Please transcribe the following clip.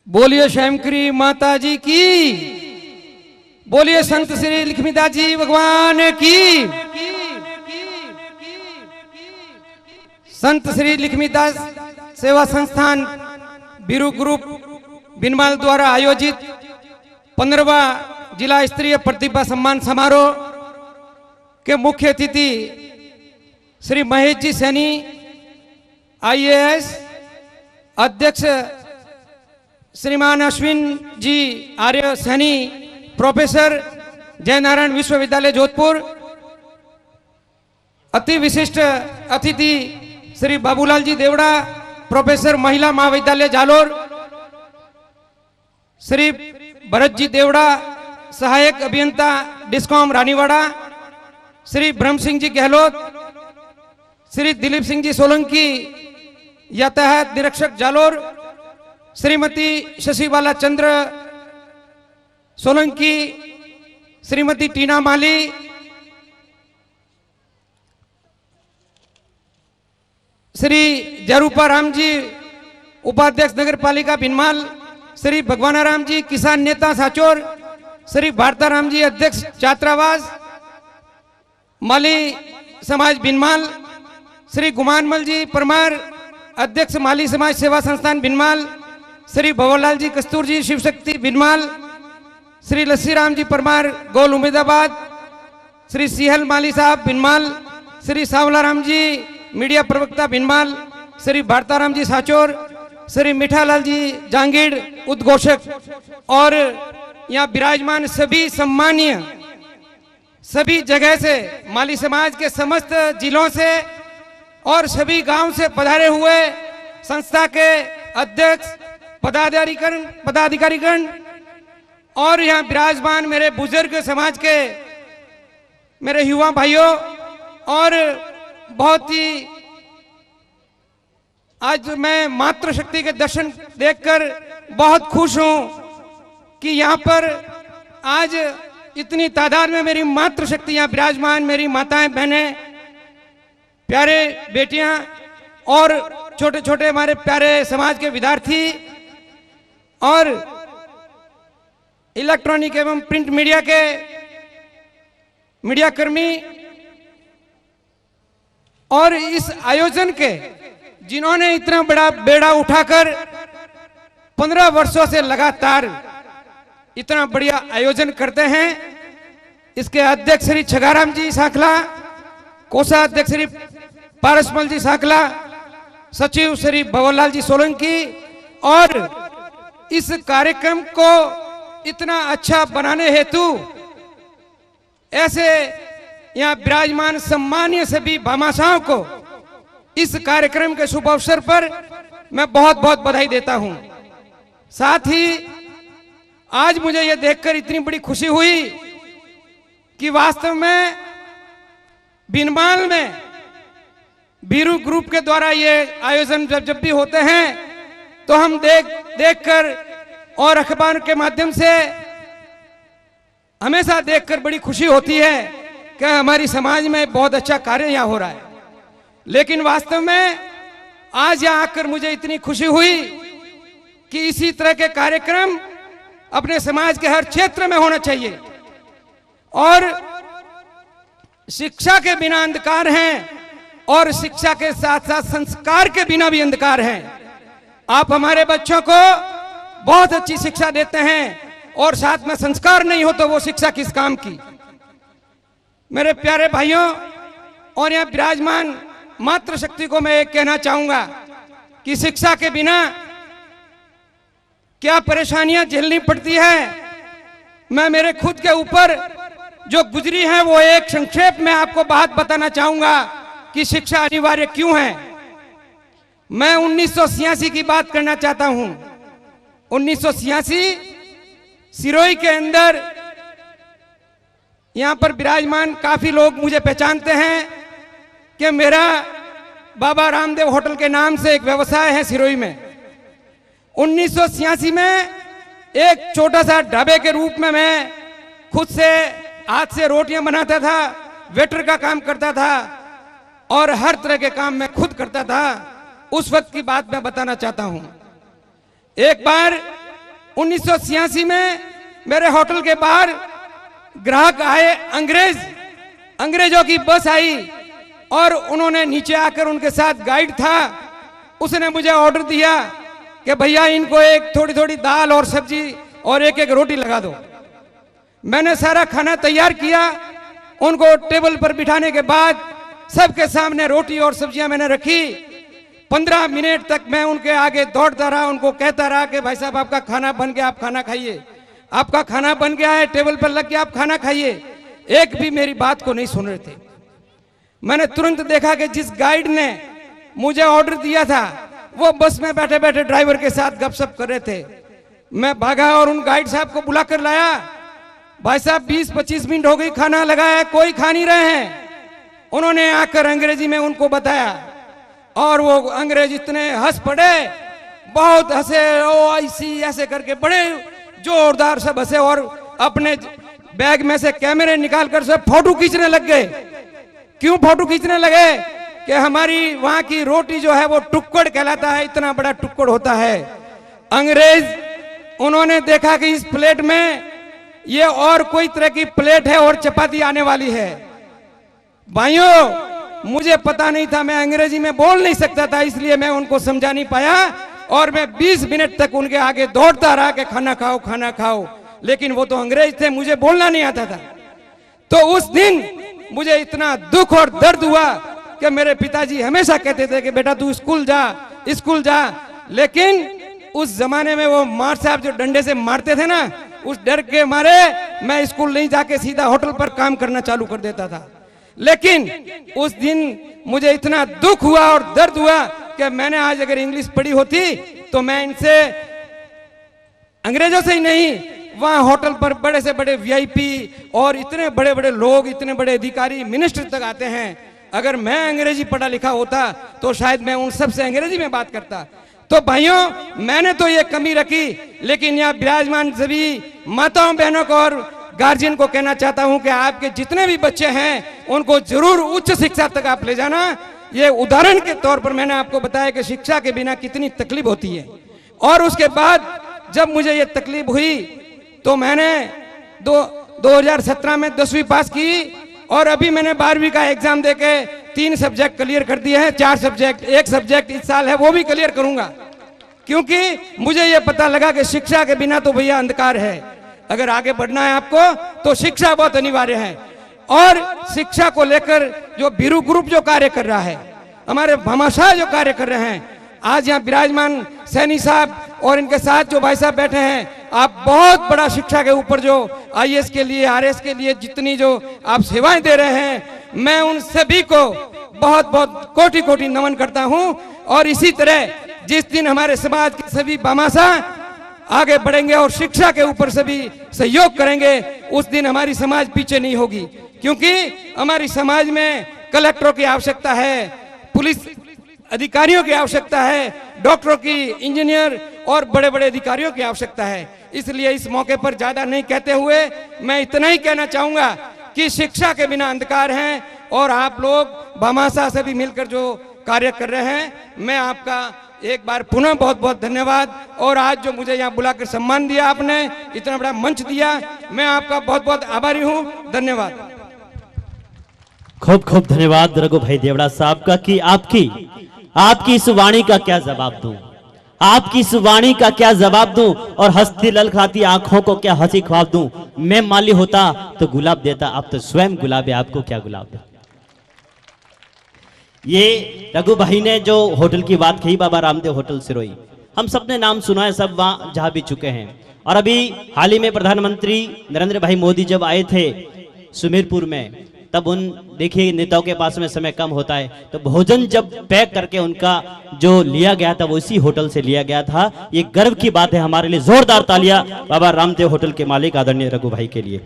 बोलिए श्यामगिरी माता जी की, बोलिए संत श्री लक्ष्मीदास जी भगवान की। संत श्री लक्ष्मीदास सेवा संस्थान बीरू ग्रुप बिनमाल द्वारा आयोजित 15वां जिला स्तरीय प्रतिभा सम्मान समारोह के मुख्य अतिथि श्री महेश जी सैनी IAS, अध्यक्ष श्रीमान अश्विन जी आर्य सैनी, प्रोफेसर जयनारायण विश्वविद्यालय जोधपुर, अति विशिष्ट अतिथि श्री बाबूलाल जी देवड़ा, प्रोफेसर महिला महाविद्यालय जालोर, श्री भरत जी देवड़ा, सहायक अभियंता डिस्कॉम रानीवाड़ा, श्री ब्रह्म सिंह जी गहलोत, श्री दिलीप सिंह जी सोलंकी, यातायात निरीक्षक जालोर, श्रीमती शशिबाला चंद्र सोलंकी, श्रीमती टीना माली, श्री जरूपा राम जी उपाध्यक्ष नगर पालिका बिनमाल, श्री भगवानाराम जी किसान नेता साचोर, श्री भारताराम जी अध्यक्ष छात्रावास माली समाज बिनमाल, श्री गुमानमल जी परमार अध्यक्ष माली समाज सेवा संस्थान बिनमाल, श्री भवरलाल जी कस्तूर जी शिव शक्ति बिनमाल, श्री लस्सीराम जी परमार गोल उमेदाबाद, श्री सिहल माली साहब बिनमाल, श्री सावलाराम जी मीडिया प्रवक्ता बिनमाल, श्री भारताराम जी साचोर, श्री मिठालाल जी जांगीड़ उद्घोषक और यहाँ विराजमान सभी सम्मानीय सभी जगह से माली समाज के समस्त जिलों से और सभी गांव से पधारे हुए संस्था के अध्यक्ष पदाधिकारीगण और यहाँ विराजमान मेरे बुजुर्ग समाज के मेरे युवा भाइयों, और बहुत ही आज मैं मातृशक्ति के दर्शन देखकर बहुत खुश हूं कि यहाँ पर आज इतनी तादाद में मेरी मातृशक्ति यहाँ विराजमान, मेरी माताएं बहनें प्यारे बेटियां और छोटे छोटे हमारे प्यारे समाज के विद्यार्थी और इलेक्ट्रॉनिक एवं प्रिंट मीडिया के मीडिया कर्मी और इस आयोजन के जिन्होंने इतना बड़ा बेड़ा उठाकर 15 वर्षों से लगातार इतना बढ़िया आयोजन करते हैं। इसके अध्यक्ष श्री छगाराम जी साखला, कोषाध्यक्ष श्री पारसमल जी साखला, सचिव श्री भवरलाल जी सोलंकी, और इस कार्यक्रम को इतना अच्छा बनाने हेतु ऐसे यहाँ विराजमान सम्मानीय सभी भामाशाहों को इस कार्यक्रम के शुभ अवसर पर मैं बहुत बहुत बधाई देता हूं। साथ ही आज मुझे यह देखकर इतनी बड़ी खुशी हुई कि वास्तव में बिनमाल में बीरू ग्रुप के द्वारा ये आयोजन जब भी होते हैं तो हम देखकर और अखबार के माध्यम से हमेशा देखकर बड़ी खुशी होती है कि हमारी समाज में बहुत अच्छा कार्य यहाँ हो रहा है। लेकिन वास्तव में आज यहाँ आकर मुझे इतनी खुशी हुई कि इसी तरह के कार्यक्रम अपने समाज के हर क्षेत्र में होना चाहिए। और शिक्षा के बिना अंधकार है और शिक्षा के साथ साथ संस्कार के बिना भी अंधकार है। आप हमारे बच्चों को बहुत अच्छी शिक्षा देते हैं और साथ में संस्कार नहीं हो तो वो शिक्षा किस काम की। मेरे प्यारे भाइयों और यहाँ विराजमान मातृशक्ति को मैं एक कहना चाहूंगा कि शिक्षा के बिना क्या परेशानियां झेलनी पड़ती है, मैं मेरे खुद के ऊपर जो गुजरी है वो एक संक्षेप में आपको बात बताना चाहूंगा कि शिक्षा अनिवार्य क्यों है। मैं 1986 की बात करना चाहता हूं। 1986 सिरोही के अंदर यहां पर विराजमान काफी लोग मुझे पहचानते हैं कि मेरा बाबा रामदेव होटल के नाम से एक व्यवसाय है सिरोही में। 1986 में एक छोटा सा ढाबे के रूप में मैं खुद से हाथ से रोटियां बनाता था, वेटर का काम करता था और हर तरह के काम मैं खुद करता था। उस वक्त की बात मैं बताना चाहता हूं। एक बार 1986 में मेरे होटल के बाहर ग्राहक आए, अंग्रेजों की बस आई और उन्होंने नीचे आकर, उनके साथ गाइड था, उसने मुझे ऑर्डर दिया कि भैया इनको एक थोड़ी थोड़ी दाल और सब्जी और एक एक रोटी लगा दो। मैंने सारा खाना तैयार किया, उनको टेबल पर बिठाने के बाद सबके सामने रोटी और सब्जियां मैंने रखी। 15 मिनट तक मैं उनके आगे दौड़ता रहा, उनको कहता रहा कि भाई साहब आपका खाना बन गया, आप खाना खाइए, आपका खाना बन गया है, टेबल पर लग गया, आप खाना खाइए। एक भी मेरी बात को नहीं सुन रहे थे। मैंने तुरंत देखा कि जिस गाइड ने मुझे ऑर्डर दिया था वो बस में बैठे बैठे ड्राइवर के साथ गपशप कर रहे थे। मैं भागा और उन गाइड साहब को बुला कर लाया। भाई साहब 20-25 मिनट हो गई, खाना लगाया, कोई खा नहीं रहे हैं। उन्होंने आकर अंग्रेजी में उनको बताया और वो अंग्रेज इतने हंस पड़े, बहुत हंसे, ओ ऐसी ऐसे करके बड़े जोरदार सब हंसे और अपने बैग में से कैमरे निकालकर सब फोटो खींचने लग गए। क्यों फोटो खींचने लगे? कि हमारी वहां की रोटी जो है वो टुक्कड़ कहलाता है, इतना बड़ा टुक्कड़ होता है। अंग्रेज उन्होंने देखा कि इस प्लेट में ये और कोई तरह की प्लेट है और चपाती आने वाली है। भाइयों, मुझे पता नहीं था, मैं अंग्रेजी में बोल नहीं सकता था, इसलिए मैं उनको समझा नहीं पाया और मैं 20 मिनट तक उनके आगे दौड़ता रहा कि खाना खाओ, खाना खाओ। लेकिन वो तो अंग्रेज थे, मुझे बोलना नहीं आता था। तो उस दिन मुझे इतना दुख और दर्द हुआ कि मेरे पिताजी हमेशा कहते थे कि बेटा तू स्कूल जा, स्कूल जा। लेकिन उस जमाने में वो मार साहब जो डंडे से मारते थे ना, उस डर के मारे मैं स्कूल नहीं जाके सीधा होटल पर काम करना चालू कर देता था। लेकिन उस दिन मुझे इतना दुख हुआ और दर्द हुआ कि मैंने आज अगर इंग्लिश पढ़ी होती तो मैं इनसे, अंग्रेजों से ही नहीं, वहां होटल पर बड़े से बड़े वीआईपी और इतने बड़े बड़े लोग, इतने बड़े अधिकारी, मिनिस्टर तक आते हैं। अगर मैं अंग्रेजी पढ़ा लिखा होता तो शायद मैं उन सब से अंग्रेजी में बात करता। तो भाइयों, मैंने तो ये कमी रखी, लेकिन यहाँ विराजमान सभी माताओं बहनों को और गार्जियन को कहना चाहता हूं कि आपके जितने भी बच्चे हैं उनको जरूर उच्च शिक्षा तक आप ले जाना। ये उदाहरण के तौर पर मैंने आपको बताया कि शिक्षा के बिना कितनी तकलीफ होती है। और उसके बाद जब मुझे ये तकलीफ हुई तो मैंने 2017 में 10वीं पास की और अभी मैंने 12वीं का एग्जाम देके 3 सब्जेक्ट क्लियर कर दिए हैं, 4 सब्जेक्ट, 1 सब्जेक्ट इस साल है वो भी क्लियर करूंगा, क्योंकि मुझे ये पता लगा कि शिक्षा के बिना तो भैया अंधकार है। अगर आगे बढ़ना है आपको तो शिक्षा बहुत अनिवार्य है। और शिक्षा को लेकर जो बीरू ग्रुप जो कार्य कर रहा है, हमारे भामाशाह जो कार्य कर रहे हैं, आज यहाँ विराजमान सैनी साहब और इनके साथ जो भाई साहब बैठे हैं, आप बहुत बड़ा शिक्षा के ऊपर जो आईएएस के लिए, आरएस के लिए जितनी जो आप सेवाएं दे रहे हैं, मैं उन सभी को बहुत बहुत कोटि कोटि नमन करता हूं। और इसी तरह जिस दिन हमारे समाज के सभी भामाशाह आगे बढ़ेंगे और शिक्षा के ऊपर सभी सहयोग करेंगे, उस दिन हमारी समाज पीछे नहीं होगी। क्योंकि हमारी समाज में कलेक्टरों की आवश्यकता है, पुलिस अधिकारियों की आवश्यकता है, डॉक्टरों की, इंजीनियर और बड़े बड़े अधिकारियों की आवश्यकता है। इसलिए इस मौके पर ज्यादा नहीं कहते हुए मैं इतना ही कहना चाहूंगा कि शिक्षा के बिना अंधकार है और आप लोग भामाशाह से भी मिलकर जो कार्य कर रहे हैं, मैं आपका एक बार पुनः बहुत बहुत धन्यवाद। और आज जो मुझे यहाँ बुलाकर सम्मान दिया, आपने इतना बड़ा मंच दिया, मैं आपका बहुत बहुत आभारी हूँ। धन्यवाद। खूब खूब धन्यवाद रघु भाई देवड़ा साहब का कि आपकी इस वाणी का क्या जवाब दूं, आपकी इस वाणी का क्या जवाब दूं और हंसती ललखाती आंखों को क्या हंसी ख्वाब दूं। मैं माली होता तो गुलाब देता, आप तो स्वयं गुलाब है, आपको क्या गुलाब दे। ये रघु भाई ने जो होटल की बात कही, बाबा रामदेव होटल सिरोही, हम सबने नाम सुना है, सब वहां जहां भी चुके हैं। और अभी हाल ही में प्रधानमंत्री नरेंद्र भाई मोदी जब आए थे सुमेरपुर में, तब उन देखिए नेताओं के पास में समय कम होता है, तो भोजन जब पैक करके उनका जो लिया गया था वो इसी होटल से लिया गया था। ये गर्व की बात है हमारे लिए। जोरदार तालियां बाबा रामदेव होटल के मालिक आदरणीय रघु भाई के लिए।